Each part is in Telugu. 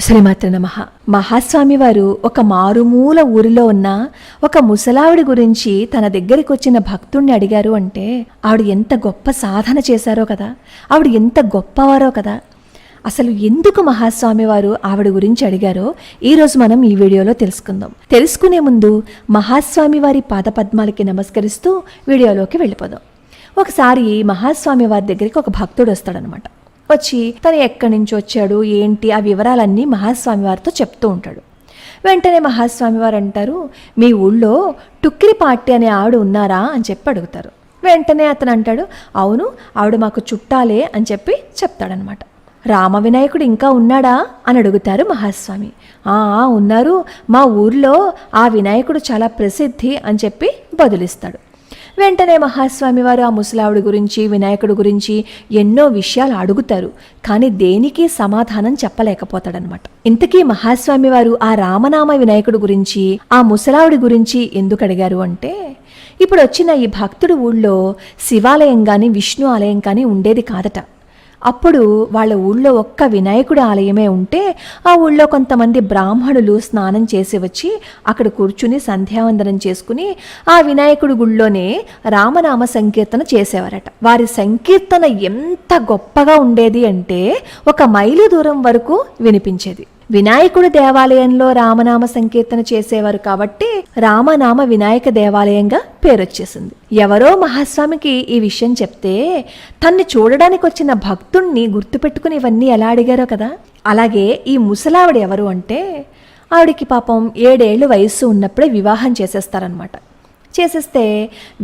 శ్రీమాత్రే నమః. మహాస్వామి వారు ఒక మారుమూల ఊరిలో ఉన్న ఒక ముసలావిడి గురించి తన దగ్గరికి వచ్చిన భక్తుణ్ణి అడిగారు అంటే ఆవిడ ఎంత గొప్ప సాధన చేశారో కదా, ఆవిడ ఎంత గొప్పవారో కదా. అసలు ఎందుకు మహాస్వామి వారు ఆవిడ గురించి అడిగారో ఈరోజు మనం ఈ వీడియోలో తెలుసుకుందాం. తెలుసుకునే ముందు మహాస్వామి వారి పాదపద్మాలకి నమస్కరిస్తూ వీడియోలోకి వెళ్ళిపోదాం. ఒకసారి మహాస్వామి వారి దగ్గరికి ఒక భక్తుడు వస్తాడనమాట. వచ్చి తను ఎక్కడి నుంచి వచ్చాడు ఏంటి ఆ వివరాలన్నీ మహాస్వామి వారితో చెప్తూ ఉంటాడు. వెంటనే మహాస్వామి వారు అంటారు, మీ ఊళ్ళో టుక్కిరి పార్టీ అనే ఆవిడ ఉన్నారా అని చెప్పి అడుగుతారు. వెంటనే అతను అంటాడు, అవును ఆవిడ మాకు చుట్టాలే అని చెప్పి చెప్తాడనమాట. రామ వినాయకుడు ఇంకా ఉన్నాడా అని అడుగుతారు మహాస్వామి. ఉన్నారు, మా ఊర్లో ఆ వినాయకుడు చాలా ప్రసిద్ధి అని చెప్పి బదులిస్తాడు. వెంటనే మహాస్వామి వారు ఆ ముసలావిడి గురించి వినాయకుడి గురించి ఎన్నో విషయాలు అడుగుతారు, కానీ దేనికి సమాధానం చెప్పలేకపోతాడనమాట. ఇంతకీ మహాస్వామి వారు ఆ రామనామ వినాయకుడి గురించి ఆ ముసలావిడి గురించి ఎందుకు అడిగారు అంటే, ఇప్పుడు వచ్చిన ఈ భక్తుడి ఊళ్ళో శివాలయం కానీ విష్ణు ఆలయం కానీ ఉండేది కాదట. అప్పుడు వాళ్ళ ఊళ్ళో ఒక్క వినాయకుడి ఆలయమే ఉంటే ఆ ఊళ్ళో కొంతమంది బ్రాహ్మణులు స్నానం చేసి వచ్చి అక్కడ కూర్చుని సంధ్యావందనం చేసుకుని ఆ వినాయకుడి గుళ్ళోనే రామనామ సంకీర్తన చేసేవారట. వారి సంకీర్తన ఎంత గొప్పగా ఉండేది అంటే 1 మైలు దూరం వరకు వినిపించేది. వినాయకుడి దేవాలయంలో రామనామ సంకీర్తన చేసేవారు కాబట్టి రామనామ వినాయక దేవాలయంగా పేరొచ్చేసింది. ఎవరో మహాస్వామికి ఈ విషయం చెప్తే తన్ని చూడడానికి వచ్చిన భక్తుణ్ణి గుర్తుపెట్టుకుని ఇవన్నీ ఎలా అడిగారో కదా. అలాగే ఈ ముసలావిడ ఎవరు అంటే, ఆవిడికి పాపం 7 ఏళ్ళు వయస్సు ఉన్నప్పుడే వివాహం చేసేస్తారనమాట. చేసేస్తే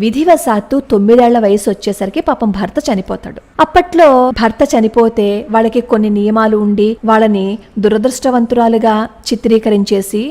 విధివశాత్తు 9 ఏళ్ల వయసు వచ్చేసరికి పాపం భర్త చనిపోతాడు. అప్పట్లో భర్త చనిపోతే వాళ్ళకి కొన్ని నియమాలు ఉండి వాళ్ళని దురదృష్టవంతురాలుగా చిత్రీకరించేసి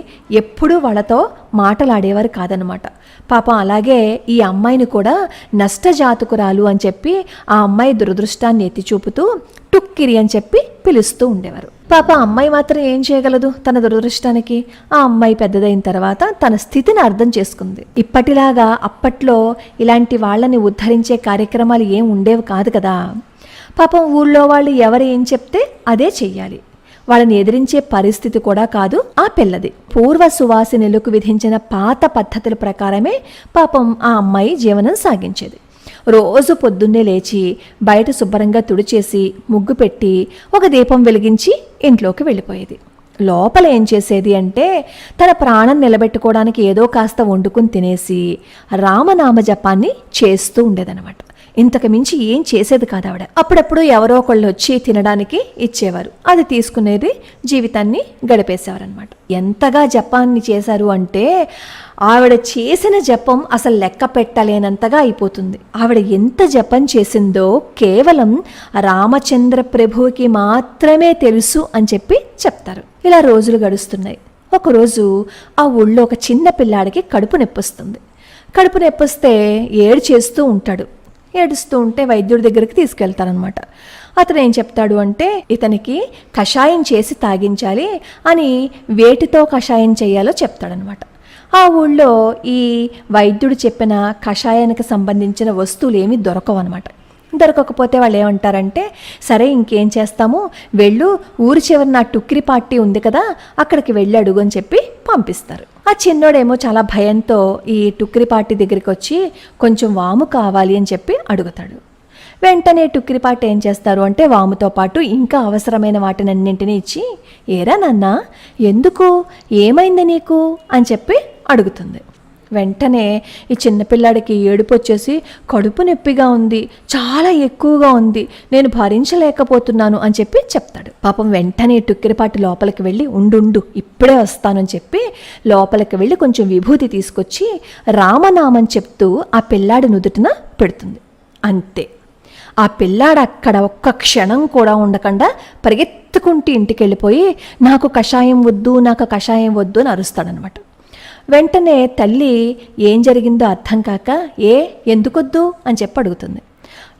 ఎప్పుడూ వాళ్ళతో మాటలాడేవారు కాదనమాట. పాపం అలాగే ఈ అమ్మాయిని కూడా నష్టజాతకురాలు అని చెప్పి ఆ అమ్మాయి దురదృష్టాన్ని ఎత్తి చూపుతూ టుక్కిరి అని చెప్పి పిలుస్తూ ఉండేవారు. పాప అమ్మాయి మాత్రం ఏం చేయగలదు తన దురదృష్టానికి. ఆ అమ్మాయి పెద్దదైన తర్వాత తన స్థితిని అర్థం చేసుకుంది. ఇప్పటిలాగా అప్పట్లో ఇలాంటి వాళ్ళని ఉద్ధరించే కార్యక్రమాలు ఏం ఉండేవి కాదు కదా. పాపం ఊళ్ళో వాళ్ళు ఎవరు ఏం చెప్తే అదే చెయ్యాలి. వాళ్ళని ఎదిరించే పరిస్థితి కూడా కాదు ఆ పిల్లది. పూర్వ సువాసినులకు విధించిన పాత పద్ధతుల ప్రకారమే పాపం ఆ అమ్మాయి జీవనం సాగించేది. రోజు పొద్దున్నే లేచి బయట శుభ్రంగా తుడిచేసి ముగ్గు పెట్టి ఒక దీపం వెలిగించి ఇంట్లోకి వెళ్ళిపోయేది. లోపల ఏం చేసేది అంటే తన ప్రాణం నిలబెట్టుకోవడానికి ఏదో కాస్త వండుకుని తినేసి రామనామ జపాన్ని చేస్తూ ఉండేదన్నమాట. ఇంతకు మించి ఏం చేసేది కాదు ఆవిడ. అప్పుడప్పుడు ఎవరో ఒకళ్ళు వచ్చి తినడానికి ఇచ్చేవారు, అది తీసుకునేది, జీవితాన్ని గడిపేసేవారనమాట. ఎంతగా జపాన్ని చేశారు అంటే ఆవిడ చేసిన జపం అసలు లెక్క పెట్టలేనంతగా అయిపోతుంది. ఆవిడ ఎంత జపం చేసిందో కేవలం రామచంద్ర ప్రభువుకి మాత్రమే తెలుసు అని చెప్పి చెప్తారు. ఇలా రోజులు గడుస్తున్నాయి. ఒకరోజు ఆ ఊళ్ళో ఒక చిన్న పిల్లాడికి కడుపు నొప్పొస్తుంది. కడుపు నొప్పొస్తే ఏడ్చేస్తూ ఉంటాడు. ఏడుస్తూ ఉంటే వైద్యుడి దగ్గరికి తీసుకెళ్తారనమాట. అతను ఏం చెప్తాడు అంటే, ఇతనికి కషాయం చేసి తాగించాలి అని వేటితో కషాయం చేయాలో చెప్తాడనమాట. ఆ ఊళ్ళో ఈ వైద్యుడు చెప్పిన కషాయానికి సంబంధించిన వస్తువులు ఏమీ దొరకవన్నమాట. దొరకకపోతే వాళ్ళు ఏమంటారంటే, సరే ఇంకేం చేస్తాము, వెళ్ళు ఊరి చివరి నా టుక్కిరి పార్టీ ఉంది కదా అక్కడికి వెళ్ళి అడుగు అని చెప్పి పంపిస్తారు. ఆ చిన్నోడేమో చాలా భయంతో ఈ టుక్కిరి పార్టీ దగ్గరికి వచ్చి కొంచెం వాము కావాలి అని చెప్పి అడుగుతాడు. వెంటనే టుక్కిరి పార్టీ ఏం చేస్తారు అంటే వాముతో పాటు ఇంకా అవసరమైన వాటినన్నింటినీ ఇచ్చి, ఏరా నాన్న ఎందుకు, ఏమైంది నీకు అని చెప్పి అడుగుతుంది. వెంటనే ఈ చిన్నపిల్లాడికి ఏడుపు వచ్చేసి, కడుపు నొప్పిగా ఉంది, చాలా ఎక్కువగా ఉంది, నేను భరించలేకపోతున్నాను అని చెప్పి చెప్తాడు. పాపం వెంటనే టుక్కిరిపాటి లోపలికి వెళ్ళి, ఉండు ఇప్పుడే వస్తానని చెప్పి లోపలికి వెళ్ళి కొంచెం విభూతి తీసుకొచ్చి రామనామం చెప్తూ ఆ పిల్లాడి నుదుటిన పెడుతుంది. అంతే, ఆ పిల్లాడు అక్కడ ఒక్క క్షణం కూడా ఉండకుండా పరిగెత్తుకుంటూ ఇంటికి వెళ్ళిపోయి నాకు కషాయం వద్దు అని అరుస్తాడనమాట. వెంటనే తల్లి ఏం జరిగిందో అర్థం కాక, ఎందుకొద్దు అని చెప్పి అడుగుతుంది.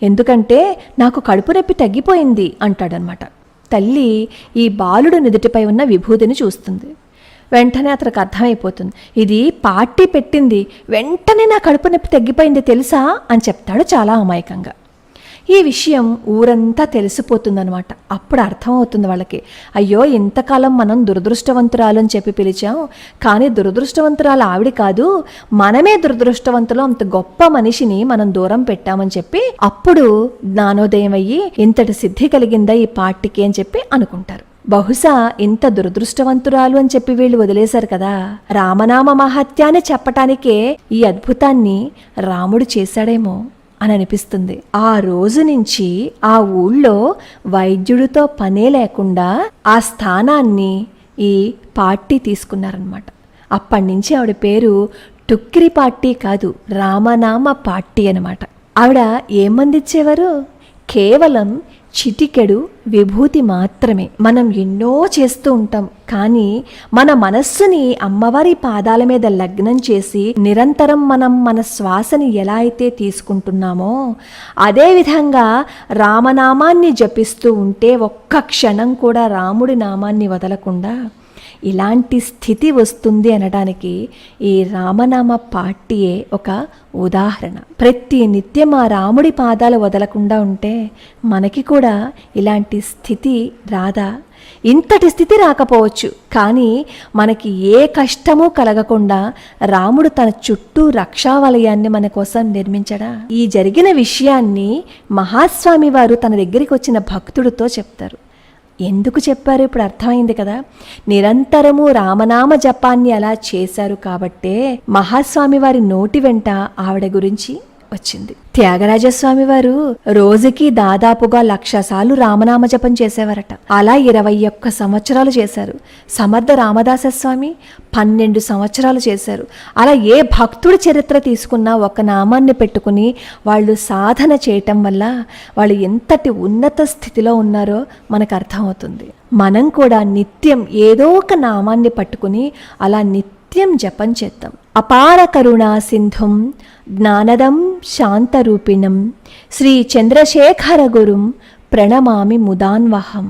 ఎందుకంటే నాకు కడుపు నొప్పి తగ్గిపోయింది అంటాడనమాట. తల్లి ఈ బాలుడు నుదుటిపై ఉన్న విభూతిని చూస్తుంది. వెంటనే అతనికి అర్థమైపోతుంది, ఇది పార్టీ పెట్టింది, వెంటనే నా కడుపు నొప్పి తగ్గిపోయింది తెలుసా అని చెప్తాడు చాలా అమాయకంగా. ఈ విషయం ఊరంతా తెలిసిపోతుందనమాట. అప్పుడు అర్థమవుతుంది వాళ్ళకి, అయ్యో ఇంతకాలం మనం దురదృష్టవంతురాలు అని చెప్పి పిలిచాం, కానీ దురదృష్టవంతురాలు ఆవిడ కాదు, మనమే దురదృష్టవంతులు, అంత గొప్ప మనిషిని మనం దూరం పెట్టామని చెప్పి అప్పుడు జ్ఞానోదయం అయ్యి ఇంతటి సిద్ధి కలిగిందా ఈ పార్టీకి అని చెప్పి అనుకుంటారు. బహుశా ఇంత దురదృష్టవంతురాలు అని చెప్పి వీళ్ళు వదిలేశారు కదా, రామనామ మహత్యాన్ని చెప్పటానికే ఈ అద్భుతాన్ని రాముడు చేశాడేమో అని అనిపిస్తుంది. ఆ రోజు నుంచి ఆ ఊళ్ళో వైద్యుడితో పనే లేకుండా ఆ స్థానాన్ని ఈ పార్టీ తీసుకున్నారనమాట. అప్పటి నుంచి ఆవిడ పేరు టుక్కిరి పార్టీ కాదు, రామనామ పార్టీ అనమాట. ఆవిడ ఏమందిచ్చేవారు? కేవలం చిటికెడు విభూతి మాత్రమే. మనం ఎన్నో చేస్తూ ఉంటాం, కానీ మన మనస్సుని అమ్మవారి పాదాల మీద లగ్నం చేసి నిరంతరం మనం మన శ్వాసని ఎలా అయితే తీసుకుంటున్నామో అదేవిధంగా రామనామాన్ని జపిస్తూ ఉంటే ఒక్క క్షణం కూడా రాముడి నామాన్ని వదలకుండా ఇలాంటి స్థితి వస్తుంది అనడానికి ఈ రామనామ పార్టీయే ఒక ఉదాహరణ. ప్రతి నిత్యం ఆ రాముడి పాదాలు వదలకుండా ఉంటే మనకి కూడా ఇలాంటి స్థితి రాదా? ఇంతటి స్థితి రాకపోవచ్చు, కానీ మనకి ఏ కష్టమూ కలగకుండా రాముడు తన చుట్టూ రక్షావలయాన్ని మన కోసం నిర్మించడా? ఈ జరిగిన విషయాన్ని మహాస్వామి వారు తన దగ్గరికి వచ్చిన భక్తుడితో చెప్తారు. ఎందుకు చెప్పారు ఇప్పుడు అర్థమైంది కదా. నిరంతరము రామనామ జపాన్ని అలా చేశారు కాబట్టే మహాస్వామి వారి నోటి వెంట ఆవిడ గురించి వచ్చింది. త్యాగరాజస్వామి వారు రోజుకి దాదాపుగా 1,00,000 సార్లు రామనామ జపం చేసేవారట. అలా 21 సంవత్సరాలు చేశారు. సమర్థ రామదాస స్వామి 12 సంవత్సరాలు చేశారు. అలా ఏ భక్తుడి చరిత్ర తీసుకున్నా ఒక నామాన్ని పెట్టుకుని వాళ్ళు సాధన చేయటం వల్ల వాళ్ళు ఎంతటి ఉన్నత స్థితిలో ఉన్నారో మనకు అర్థమవుతుంది. మనం కూడా నిత్యం ఏదో ఒక నామాన్ని పట్టుకుని అలా నిత్యం జపం చేద్దాం. అపార కరుణా సింధుం జ్ఞానదం శాంతరూపిణం శ్రీ చంద్రశేఖర గురుం ప్రణమామి ముదాన్వహం.